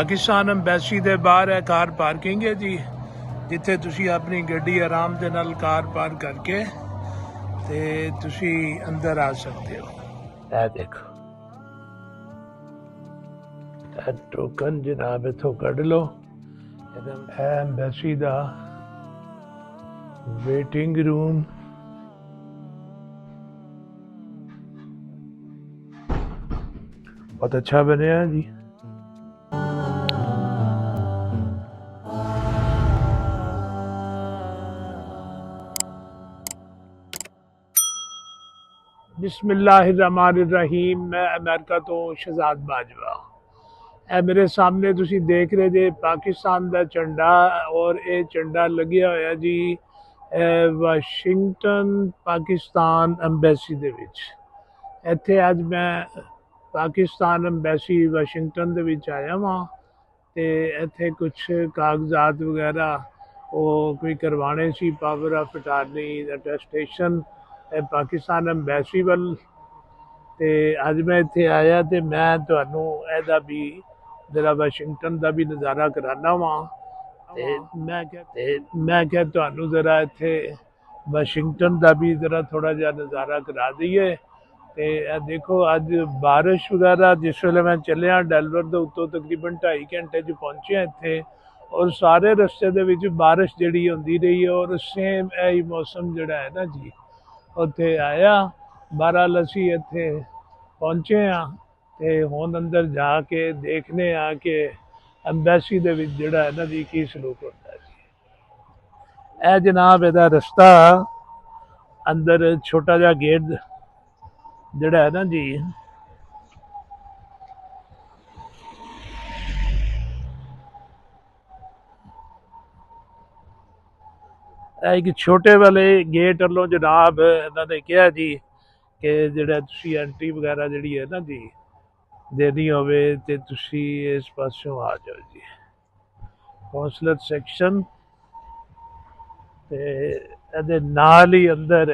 Pakistan embassy के बाहर है कार पार्किंग है जी, जिथे तुसी अपनी गड्डी आराम दे नाल कार पार्क करके ते तुसी अंदर आ सकते हो। ए देखो टोकन जनाब इथों कढ़ लो। एम्बेसी दा वेटिंग रूम बहुत अच्छा बनया जी। बिस्मिल्लाहिर्रहमानिर्रहीम। मैं अमेरिका तो शहजाद बाजवा। ए मेरे सामने तुसी देख रहे जे पाकिस्तान का झंडा और ये झंडा लग्या होया जी वाशिंगटन पाकिस्तान अंबैसी दे विच। इत्थे अज मैं पाकिस्तान अंबैसी वाशिंगटन दे विच आया वां ते इत्थे कुछ कागजात वगैरह वो कोई करवाने सी, power of attorney attestation Pakistan embassy ਵੱਲ ਤੇ ਅੱਜ ਮੈਂ ਇੱਥੇ ਆਇਆ ਤੇ ਮੈਂ ਤੁਹਾਨੂੰ ਇਹਦਾ ਵੀ ਜਿਹੜਾ ਵਾਸ਼ਿੰਗਟਨ ਦਾ ਵੀ ਨਜ਼ਾਰਾ ਕਰਾਨਾ ਵਾਂ। ਤੇ ਮੈਂ ਕਿਹਾ ਤੁਹਾਨੂੰ ਜ਼ਰਾ ਇੱਥੇ ਵਾਸ਼ਿੰਗਟਨ ਦਾ ਵੀ ਜ਼ਰਾ ਥੋੜਾ ਜਿਹਾ ਨਜ਼ਾਰਾ ਕਰਾ ਦਈਏ। ਤੇ ਇਹ ਦੇਖੋ ਅੱਜ ਬਾਰਿਸ਼ ਵਗੈਰਾ, ਜਿਸ ਵੇਲੇ ਮੈਂ ਚੱਲਿਆ ਡੈਲਵਰ ਦੇ ਉੱਤੋਂ ਤਕਰੀਬਨ 2.5 ਘੰਟੇ 'ਚ ਪਹੁੰਚਿਆ ਇੱਥੇ, ਔਰ ਸਾਰੇ ਰਸਤੇ ਦੇ ਵਿੱਚ ਬਾਰਿਸ਼ ਜਿਹੜੀ ਹੁੰਦੀ ਰਹੀ ਔਰ ਸੇਮ ਇਹੀ ਮੌਸਮ ਜਿਹੜਾ ਹੈ ਨਾ ਜੀ ਉੱਥੇ ਆਇਆ। बहरहाल असी इत्थे पहुंचे हाँ ते हुण अंदर जाके देखने आ कि अंबैसी दे विच जिहड़ा है ना जी की सलूक होता है जी। ए जनाब इहदा रस्ता अंदर छोटा जिहा गेट जिहड़ा है ना जी एक छोटे वाले गेट वालों जनाब इन्होंने कहा जी कि जिहड़ा तुसी एंट्री वगैरह जिहड़ी है ना जी देनी होवे ते तुसी इस पासों आ जाओ जी। कौंसलर सैक्शन ते इहदे नाल ही अंदर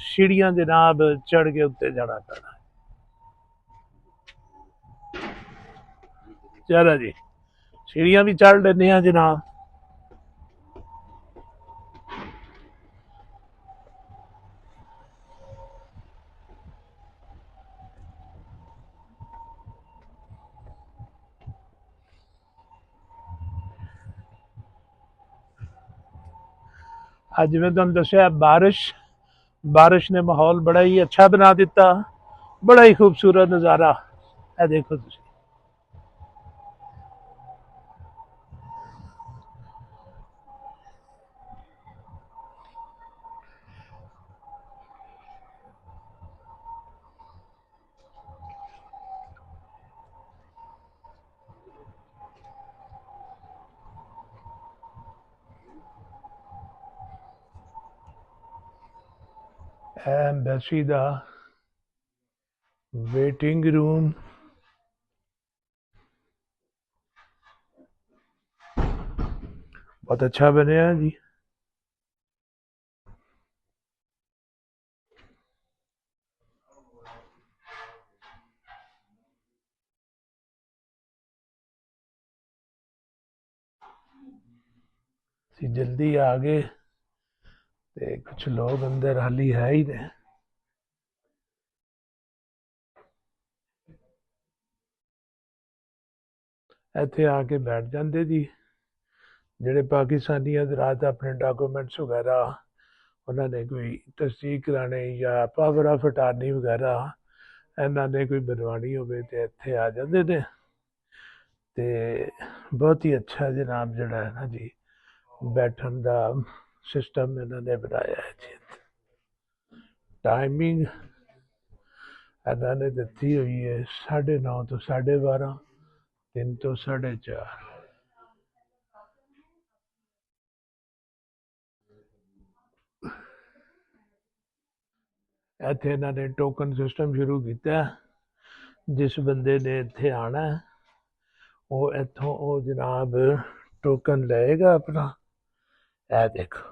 सीढ़ियां जनाब चढ़ के उत्ते जाना पैना। चलो जी सीढ़ियां भी चढ़ लेने जनाब। अज मैं तुहानूं दस्सिया बारिश ने माहौल बड़ा ही अच्छा बना दिता, बड़ा ही खूबसूरत नज़ारा है। देखो तुसी एम्बेसी दा वेटिंग रूम बहुत अच्छा बनया जी। जल्दी आ गए ते कुछ लोग अंदर हाली है ही ने। इत्थे आके बैठ जाते जी जिहड़े पाकिस्तानी हजरात अपने डॉक्यूमेंट्स वगैरह उन्होंने कोई तस्दीक कराने या पावर ऑफ अटारनी वगैरह इन्होंने कोई बनवानी होवे ते इत्थे आ जाते ने। ते बहुत ही अच्छा जनाब जिहड़ा है ना जी बैठन का सिस्टम इन्होंने बनाया है जी। टाइमिंग इन्होंने दी हुई है 9:30 तो 12:30, 3 तो 4:30। इत्थे इन्होंने टोकन सिस्टम शुरू किया। जिस बंदे ने इत्थे आना वो इत्थों वो जनाब टोकन लेगा अपना। ए देखो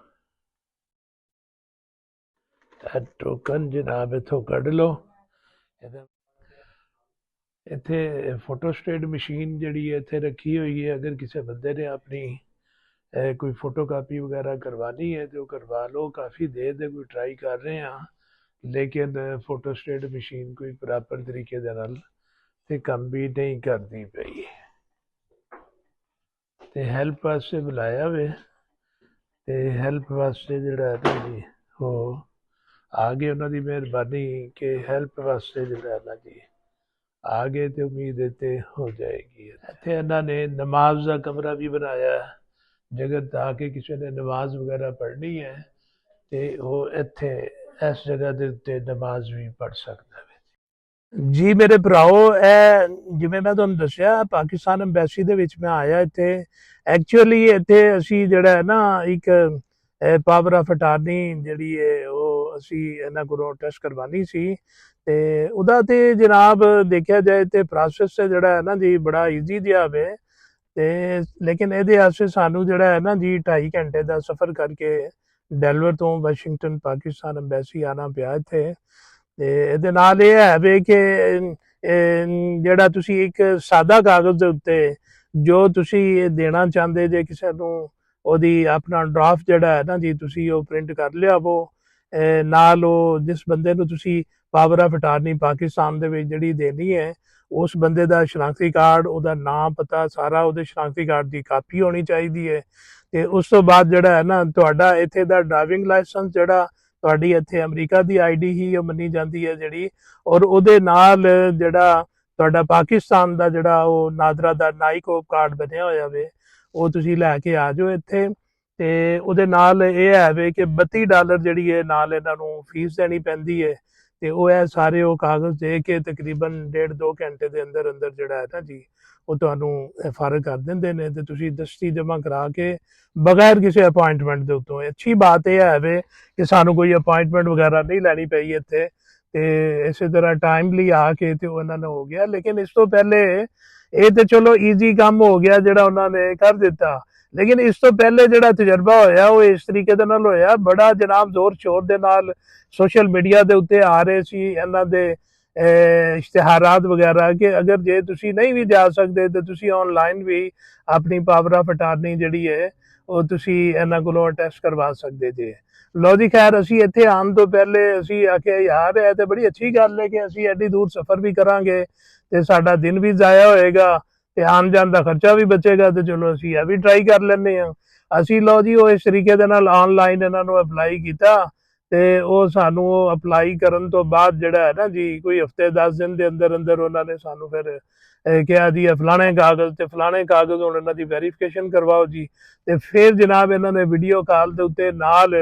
टोकन जनाब इथों कढ़ लो। ਇੱਥੇ ਫੋਟੋਸਟੇਟ ਮਸ਼ੀਨ ਜਿਹੜੀ ਹੈ ਇੱਥੇ ਰੱਖੀ ਹੋਈ ਹੈ। ਅਗਰ ਕਿਸੇ ਬੰਦੇ ਨੇ ਆਪਣੀ ਕੋਈ ਫੋਟੋਕਾਪੀ ਵਗੈਰਾ ਕਰਵਾਉਣੀ ਹੈ ਤੇ ਉਹ ਕਰਵਾ ਲਓ। ਕਾफ़ी ਦੇਰ ਦੇ ਕੋਈ ਟਰਾਈ ਕਰ ਰਹੇ ਹਾਂ, ਲੇਕਿਨ ਫੋਟੋਸਟੇਟ ਮਸ਼ੀਨ ਕੋਈ ਪ੍ਰੋਪਰ ਤਰੀਕੇ ਦੇ ਨਾਲ ਤੇ ਕੰਮ ਵੀ ਨਹੀਂ ਕਰਦੀ ਪਈ। ਤੇ ਹੈਲਪ ਵਾਸਤੇ ਬੁਲਾਇਆ ਵੇ, ਤੇ ਹੈਲਪ ਵਾਸਤੇ ਜਿਹੜਾ ਹੈ ਨਾ ਜੀ ਉਹ ਆ ਗਏ। ਉਹਨਾਂ ਦੀ ਮਿਹਰਬਾਨੀ ਕਿ ਹੈਲਪ ਵਾਸਤੇ ਜਿਹੜਾ ਹੈ ਨਾ ਜੀ ਆ ਗਏ, ਤੇ ਉਮੀਦ ਹੈ ਤੇ ਹੋ ਜਾਏਗੀ। ਇੱਥੇ ਇਹਨਾਂ ਨੇ ਨਮਾਜ਼ ਦਾ ਕਮਰਾ ਵੀ ਬਣਾਇਆ, ਜਗ੍ਹਾ ਤਾਂ ਕਿ ਕਿਸੇ ਨੇ ਨਮਾਜ਼ ਵਗੈਰਾ ਪੜ੍ਹਨੀ ਹੈ ਤੇ ਉਹ ਇੱਥੇ ਇਸ ਜਗ੍ਹਾ ਦੇ ਉੱਤੇ ਨਮਾਜ਼ ਵੀ ਪੜ੍ਹ ਸਕਦਾ ਹੈ। ਜੀ ਮੇਰੇ ਭਰਾਓ, ਇਹ ਜਿਵੇਂ ਮੈਂ ਤੁਹਾਨੂੰ ਦੱਸਿਆ ਪਾਕਿਸਤਾਨ ਐਮਬੈਸੀ ਦੇ ਵਿੱਚ ਮੈਂ ਆਇਆ ਇੱਥੇ। ਐਕਚੁਅਲੀ ਇੱਥੇ ਅਸੀਂ ਜਿਹੜਾ ਹੈ ਨਾ ਇੱਕ ਪਾਵਰ ਆਫ ਅਟਾਰਨੀ ਜਿਹੜੀ ਹੈ ਉਹ ਅਸੀਂ ਇਹਨਾਂ ਕੋਲੋਂ ਟੈਸਟ ਕਰਵਾਉਣੀ ਸੀ, ਤੇ ਉਹਦਾ ਤੇ ਜਨਾਬ ਦੇਖਿਆ ਜਾਏ ਤੇ ਪ੍ਰੋਸੈਸ ਜਿਹੜਾ ਹੈ ਨਾ ਜੀ ਬੜਾ ਈਜ਼ੀ ਜਿਹਾ ਵੇ। ਤੇ ਲੇਕਿਨ ਇਹਦੇ ਵਾਸਤੇ ਸਾਨੂੰ ਜਿਹੜਾ ਹੈ ਨਾ ਜੀ 2.5 ਘੰਟੇ ਦਾ ਸਫ਼ਰ ਕਰਕੇ ਡੈਲਵਰ ਤੋਂ ਵਾਸ਼ਿੰਗਟਨ ਪਾਕਿਸਤਾਨ ਐਮਬੈਸੀ ਆਉਣਾ ਪਿਆ ਇੱਥੇ। ਤੇ ਇਹਦੇ ਨਾਲ ਇਹ ਹੈ ਵੇ ਕਿ ਜਿਹੜਾ ਤੁਸੀਂ ਇੱਕ ਸਾਦਾ ਕਾਗਜ਼ ਦੇ ਉੱਤੇ ਜੋ ਤੁਸੀਂ ਦੇਣਾ ਚਾਹੁੰਦੇ ਜੇ ਕਿਸੇ ਨੂੰ, ਉਹਦੀ ਆਪਣਾ ਡਰਾਫਟ ਜਿਹੜਾ ਹੈ ਨਾ ਜੀ ਤੁਸੀਂ ਉਹ ਪ੍ਰਿੰਟ ਕਰ ਲਿਆਵੋ। ਨਾਲ ਉਹ ਜਿਸ ਬੰਦੇ ਨੂੰ ਤੁਸੀਂ ਪਾਵਰ ਆਫ ਅਟਾਰਨੀ ਪਾਕਿਸਤਾਨ ਦੇ ਵਿੱਚ ਜਿਹੜੀ ਦੇਣੀ ਹੈ, ਉਸ ਬੰਦੇ ਦਾ ਸ਼ਨਾਖਤੀ ਕਾਰਡ, ਉਹਦਾ ਨਾਮ ਪਤਾ ਸਾਰਾ, ਉਹਦੇ ਸ਼ਨਾਖਤੀ ਕਾਰਡ ਦੀ ਕਾਪੀ ਹੋਣੀ ਚਾਹੀਦੀ ਹੈ। ਤੇ ਉਸ ਤੋਂ ਬਾਅਦ ਜਿਹੜਾ ਹੈ ਨਾ ਤੁਹਾਡਾ ਇੱਥੇ ਦਾ ਡਰਾਈਵਿੰਗ ਲਾਇਸੈਂਸ, ਜਿਹੜਾ ਤੁਹਾਡੀ ਇੱਥੇ ਅਮਰੀਕਾ ਦੀ ਆਈਡੀ ਹੀ ਉਹ ਮੰਨੀ ਜਾਂਦੀ ਹੈ ਜਿਹੜੀ, ਔਰ ਉਹਦੇ ਨਾਲ ਜਿਹੜਾ ਤੁਹਾਡਾ ਪਾਕਿਸਤਾਨ ਦਾ ਜਿਹੜਾ ਉਹ ਨਾਦਰਾ ਦਾ ਨਾਈਕੋਪ ਕਾਰਡ ਬਣਿਆ ਹੋਇਆ ਵੇ, ਉਹ ਤੁਸੀਂ ਲੈ ਕੇ ਆ ਜਾਓ ਇੱਥੇ। ਤੇ ਉਹਦੇ ਨਾਲ ਇਹ ਹੈ ਵੇ ਕਿ $32 ਜਿਹੜੀ ਹੈ ਨਾਲ ਇਹਨਾਂ ਨੂੰ ਫੀਸ ਦੇਣੀ ਪੈਂਦੀ ਹੈ। ਤੇ ਉਹ ਇਹ ਸਾਰੇ ਉਹ ਕਾਗਜ਼ ਦੇ ਕੇ ਤਕਰੀਬਨ 1.5-2 ਘੰਟੇ ਦੇ ਅੰਦਰ ਅੰਦਰ ਜਿਹੜਾ ਹੈ ਨਾ ਜੀ ਉਹ ਤੁਹਾਨੂੰ ਫਾਰਗ ਕਰ ਦਿੰਦੇ ਨੇ, ਤੇ ਤੁਸੀਂ ਦਸਤੀ ਜਮ੍ਹਾਂ ਕਰਾ ਕੇ ਬਗੈਰ ਕਿਸੇ ਅਪਾਇੰਟਮੈਂਟ ਦੇ ਉੱਤੋਂ। ਅੱਛੀ ਬਾਤ ਇਹ ਹੈ ਵੇ ਕਿ ਸਾਨੂੰ ਕੋਈ ਅਪਾਇੰਟਮੈਂਟ ਵਗੈਰਾ ਨਹੀਂ ਲੈਣੀ ਪਈ ਇੱਥੇ, ਤੇ ਇਸੇ ਤਰ੍ਹਾਂ ਟਾਈਮਲੀ ਆ ਕੇ ਤੇ ਉਹ ਇਹਨਾਂ ਨੇ ਹੋ ਗਿਆ। ਲੇਕਿਨ ਇਸ ਤੋਂ ਪਹਿਲੇ ਇਹ ਤੇ ਚਲੋ ਈਜ਼ੀ ਕੰਮ ਹੋ ਗਿਆ ਜਿਹੜਾ ਉਹਨਾਂ ਨੇ ਕਰ ਦਿੱਤਾ, ਲੇਕਿਨ ਇਸ ਤੋਂ ਪਹਿਲੇ ਜਿਹੜਾ ਤਜਰਬਾ ਹੋਇਆ ਉਹ ਇਸ ਤਰੀਕੇ ਦੇ ਨਾਲ ਹੋਇਆ। ਬੜਾ ਜਨਾਬ ਜ਼ੋਰ ਸ਼ੋਰ ਦੇ ਨਾਲ ਸੋਸ਼ਲ ਮੀਡੀਆ ਦੇ ਉੱਤੇ ਆ ਰਹੇ ਸੀ ਇਹਨਾਂ ਦੇ ਇਸ਼ਤਿਹਾਰਾਤ ਵਗੈਰਾ ਕਿ ਅਗਰ ਜੇ ਤੁਸੀਂ ਨਹੀਂ ਵੀ ਜਾ ਸਕਦੇ ਤੇ ਤੁਸੀਂ ਆਨਲਾਈਨ ਵੀ ਆਪਣੀ ਪਾਵਰ ਆਫ ਅਟਾਰਨੀ ਜਿਹੜੀ ਹੈ ਉਹ ਤੁਸੀਂ ਇਹਨਾਂ ਕੋਲੋਂ ਟੈਸਟ ਕਰਵਾ ਸਕਦੇ ਜੇ। ਲਓ ਜੀ, ਖੈਰ ਅਸੀਂ ਇੱਥੇ ਆਉਣ ਤੋਂ ਪਹਿਲੇ ਅਸੀਂ ਆਖਿਆ ਯਾਰ ਇਹ ਤੇ ਬੜੀ ਅੱਛੀ ਗੱਲ ਹੈ ਕਿ ਅਸੀਂ ਐਡੀ ਦੂਰ ਸਫ਼ਰ ਵੀ ਕਰਾਂਗੇ ਤੇ ਸਾਡਾ ਦਿਨ ਵੀ ਜ਼ਾਇਆ ਹੋਏਗਾ ਤੇ ਆਉਣ ਜਾਣ ਦਾ ਖਰਚਾ ਵੀ ਬਚੇਗਾ, ਤੇ ਚਲੋ ਅਸੀਂ ਇਹ ਵੀ ਟਰਾਈ ਕਰ ਲੈਂਦੇ ਹਾਂ। ਅਸੀਂ ਲਓ ਜੀ ਉਹ ਇਸ ਤਰੀਕੇ ਦੇ ਨਾਲ ਆਨਲਾਈਨ ਇਹਨਾਂ ਨੂੰ ਅਪਲਾਈ ਕੀਤਾ, ਤੇ ਉਹ ਸਾਨੂੰ ਅਪਲਾਈ ਕਰਨ ਤੋਂ ਬਾਅਦ ਜਿਹੜਾ ਹੈ ਨਾ ਜੀ ਕੋਈ ਹਫ਼ਤੇ 10 ਦਿਨ ਦੇ ਅੰਦਰ ਅੰਦਰ ਉਹਨਾਂ ਨੇ ਸਾਨੂੰ ਫਿਰ ਕਿਹਾ ਜੀ ਫਲਾਣੇ ਕਾਗਜ਼ ਤੇ ਫਲਾਣੇ ਕਾਗਜ਼ ਹੁਣ ਇਹਨਾਂ ਦੀ ਵੈਰੀਫਿਕੇਸ਼ਨ ਕਰਵਾਓ ਜੀ। ਤੇ ਫਿਰ ਜਨਾਬ ਇਹਨਾਂ ਨੇ ਵੀਡੀਓ ਕਾਲ ਦੇ ਉੱਤੇ ਨਾਲ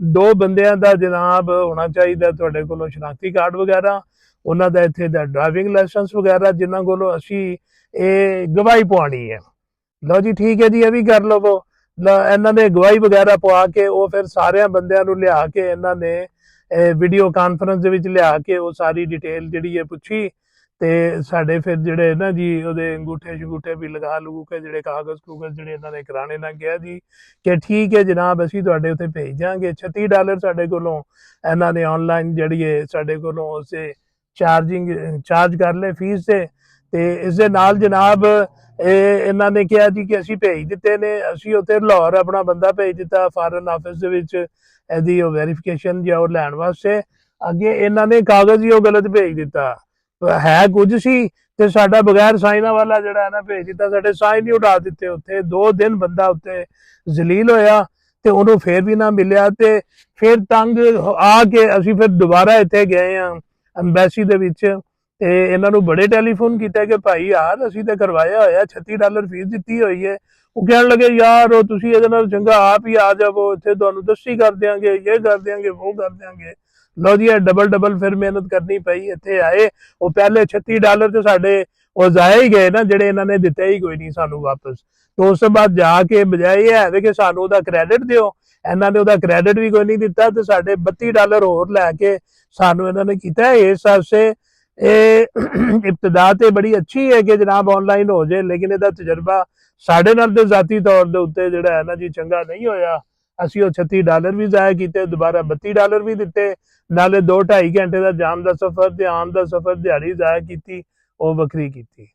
2 ਬੰਦਿਆਂ ਦਾ ਜਨਾਬ ਹੋਣਾ ਚਾਹੀਦਾ ਤੁਹਾਡੇ ਕੋਲੋਂ ਸ਼ਨਾਖਤੀ ਕਾਰਡ ਵਗੈਰਾ, ਉਹਨਾਂ ਦਾ ਇੱਥੇ ਦਾ ਡਰਾਈਵਿੰਗ ਲਾਇਸੈਂਸ ਵਗੈਰਾ, ਜਿਨ੍ਹਾਂ ਕੋਲੋਂ ਅਸੀਂ ਇਹ ਗਵਾਹੀ ਪਵਾਉਣੀ ਹੈ। ਲਓ ਜੀ ਠੀਕ ਹੈ ਜੀ, ਇਹ ਵੀ ਕਰ ਲਵੋ। ਇਹਨਾਂ ਨੇ ਗਵਾਹੀ ਵਗੈਰਾ ਪਵਾ ਕੇ ਉਹ ਫਿਰ ਸਾਰਿਆਂ ਬੰਦਿਆਂ ਨੂੰ ਲਿਆ ਕੇ ਇਹਨਾਂ ਨੇ ਵੀਡੀਓ ਕਾਨਫਰੰਸ ਦੇ ਵਿੱਚ ਲਿਆ ਕੇ ਉਹ ਸਾਰੀ ਡਿਟੇਲ ਜਿਹੜੀ ਹੈ ਪੁੱਛੀ, ਤੇ ਸਾਡੇ ਫਿਰ ਜਿਹੜੇ ਨਾ ਜੀ ਉਹਦੇ ਅੰਗੂਠੇ ਵੀ ਲਗਾ ਲੂ ਕੇ ਜਿਹੜੇ ਕਾਗਜ਼ ਜਿਹੜੇ ਇਹਨਾਂ ਨੇ ਕਰਾਣੇ ਨਾ ਗਿਆ ਜੀ ਕਿ ਠੀਕ ਹੈ ਜਨਾਬ ਅਸੀਂ ਤੁਹਾਡੇ ਉੱਤੇ ਭੇਜ ਜਾਵਾਂਗੇ। $36 ਸਾਡੇ ਕੋਲੋਂ ਇਹਨਾਂ ਨੇ ਆਨਲਾਈਨ ਜਿਹੜੀ ਹੈ ਸਾਡੇ ਕੋਲੋਂ ਉਸੇ ਚਾਰਜ ਕਰ ਲਏ ਫੀਸ ਤੇ ਇਸ ਦੇ ਨਾਲ ਜਨਾਬ ਇਹਨਾਂ ਨੇ ਕਿਹਾ ਜੀ ਕਿ ਅਸੀਂ ਭੇਜ ਦਿੱਤੇ ਨੇ। ਅਸੀਂ ਉੱਥੇ ਲਾਹੌਰ ਆਪਣਾ ਬੰਦਾ ਭੇਜ ਦਿੱਤਾ ਫਾਰਨ ਆਫਿਸ ਦੇ ਵਿੱਚ ਇਹਦੀ ਉਹ ਵੈਰੀਫਿਕੇਸ਼ਨ ਜਾਂ ਉਹ ਲੈਣ ਵਾਸਤੇ। ਅੱਗੇ ਇਹਨਾਂ ਨੇ ਕਾਗਜ਼ ਹੀ ਉਹ ਗਲਤ ਭੇਜ ਦਿੱਤਾ, ਹੈ ਕੁਝ ਸੀ ਤੇ ਸਾਡਾ ਬਗੈਰ ਸਾਈਨਾਂ ਵਾਲਾ ਜਿਹੜਾ ਹੈ ਨਾ ਭੇਜ ਦਿੱਤਾ, ਸਾਡੇ ਸਾਈਨ ਹੀ ਉਡਾ ਦਿੱਤੇ। ਉੱਥੇ 2 ਦਿਨ ਬੰਦਾ ਉੱਤੇ ਜ਼ਲੀਲ ਹੋਇਆ ਤੇ ਉਹਨੂੰ ਫੇਰ ਵੀ ਨਾ ਮਿਲਿਆ, ਤੇ ਫਿਰ ਤੰਗ ਆ ਕੇ ਅਸੀਂ ਫਿਰ ਦੁਬਾਰਾ ਇੱਥੇ ਗਏ ਹਾਂ ਐਮਬੈਸੀ ਦੇ ਵਿੱਚ, ਤੇ ਇਹਨਾਂ ਨੂੰ ਬੜੇ ਟੈਲੀਫੋਨ ਕੀਤਾ ਕਿ ਭਾਈ ਯਾਰ ਅਸੀਂ ਤਾਂ ਕਰਵਾਇਆ ਹੋਇਆ, $36 ਫੀਸ ਦਿੱਤੀ ਹੋਈ ਹੈ। ਉਹ ਕਹਿਣ ਲੱਗੇ ਯਾਰ ਉਹ ਤੁਸੀਂ ਇਹਦੇ ਨਾਲ ਚੰਗਾ ਆਪ ਹੀ ਆ ਜਾਵੋ, ਇੱਥੇ ਤੁਹਾਨੂੰ ਦਸਤੀ ਕਰ ਦਿਆਂਗੇ, ਇਹ ਕਰ ਦਿਆਂਗੇ, ਉਹ ਕਰ ਦਿਆਂਗੇ। ਲਓ ਜੀ ਡਬਲ ਫਿਰ ਮਿਹਨਤ ਕਰਨੀ ਪਈ। ਇੱਥੇ ਆਏ ਉਹ ਪਹਿਲੇ $36 ਤੇ ਸਾਡੇ ਉਹ ਜ਼ਾਇਆ ਹੀ ਗਏ ਨਾ, ਜਿਹੜੇ ਇਹਨਾਂ ਨੇ ਦਿੱਤੇ ਹੀ ਕੋਈ ਨਹੀਂ ਸਾਨੂੰ ਵਾਪਸ। ਤੇ ਉਸ ਤੋਂ ਬਾਅਦ ਜਾ ਕੇ ਬਜਾਏ ਇਹ ਹੈ ਕਿ ਸਾਨੂੰ ਉਹਦਾ ਕ੍ਰੈਡਿਟ ਦਿਓ, ਇਹਨਾਂ ਨੇ ਉਹਦਾ ਕ੍ਰੈਡਿਟ ਵੀ ਕੋਈ ਨਹੀਂ ਦਿੱਤਾ, ਤੇ ਸਾਡੇ $32 ਹੋਰ ਲੈ ਕੇ ਸਾਨੂੰ ਇਹਨਾਂ ਨੇ ਕੀਤਾ। ਇਸ ਵਾਸਤੇ ਇਹ ਇਬਤਦਾ ਤੇ ਬੜੀ ਅੱਛੀ ਹੈ ਕਿ ਜਨਾਬ ਆਨਲਾਈਨ ਹੋ ਜਾਏ, ਲੇਕਿਨ ਇਹਦਾ ਤਜਰਬਾ ਸਾਡੇ ਨਾਲ ਤੇ ਜ਼ਾਤੀ ਤੌਰ ਦੇ ਉੱਤੇ ਜਿਹੜਾ ਹੈ ਨਾ ਜੀ ਚੰਗਾ ਨਹੀਂ ਹੋਇਆ। ਅਸੀਂ ਉਹ $36 ਵੀ ਜ਼ਾਇਆ ਕੀਤੇ, ਦੁਬਾਰਾ $32 ਵੀ ਦਿੱਤੇ, ਨਾਲੇ 2-2.5 ਘੰਟੇ ਦਾ ਜਾਣ ਦਾ ਸਫ਼ਰ ਤੇ ਆਉਣ ਦਾ ਸਫ਼ਰ ਦਿਹਾੜੀ ਜ਼ਾਇਆ ਕੀਤੀ। ਉਹ ਵੱਖਰੀ ਕੀਤੀ।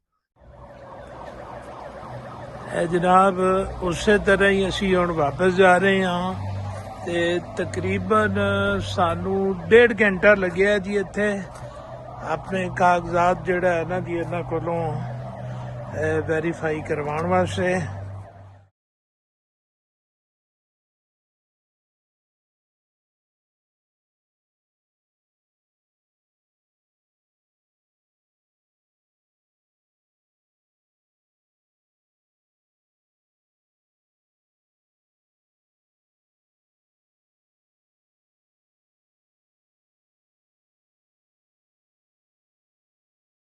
ਇਹ ਜਨਾਬ ਉਸੇ ਤਰ੍ਹਾਂ ਹੀ ਅਸੀਂ ਹੁਣ ਵਾਪਸ ਜਾ ਰਹੇ ਹਾਂ ਤੇ ਤਕਰੀਬਨ ਸਾਨੂੰ 1.5 ਘੰਟਾ ਲੱਗਿਆ ਜੀ ਇੱਥੇ ਆਪਣੇ ਕਾਗਜ਼ਾਤ ਜਿਹੜਾ ਹੈ ਨਾ ਜੀ ਇਹਨਾਂ ਕੋਲੋਂ ਵੈਰੀਫਾਈ ਕਰਵਾਉਣ ਵਾਸਤੇ।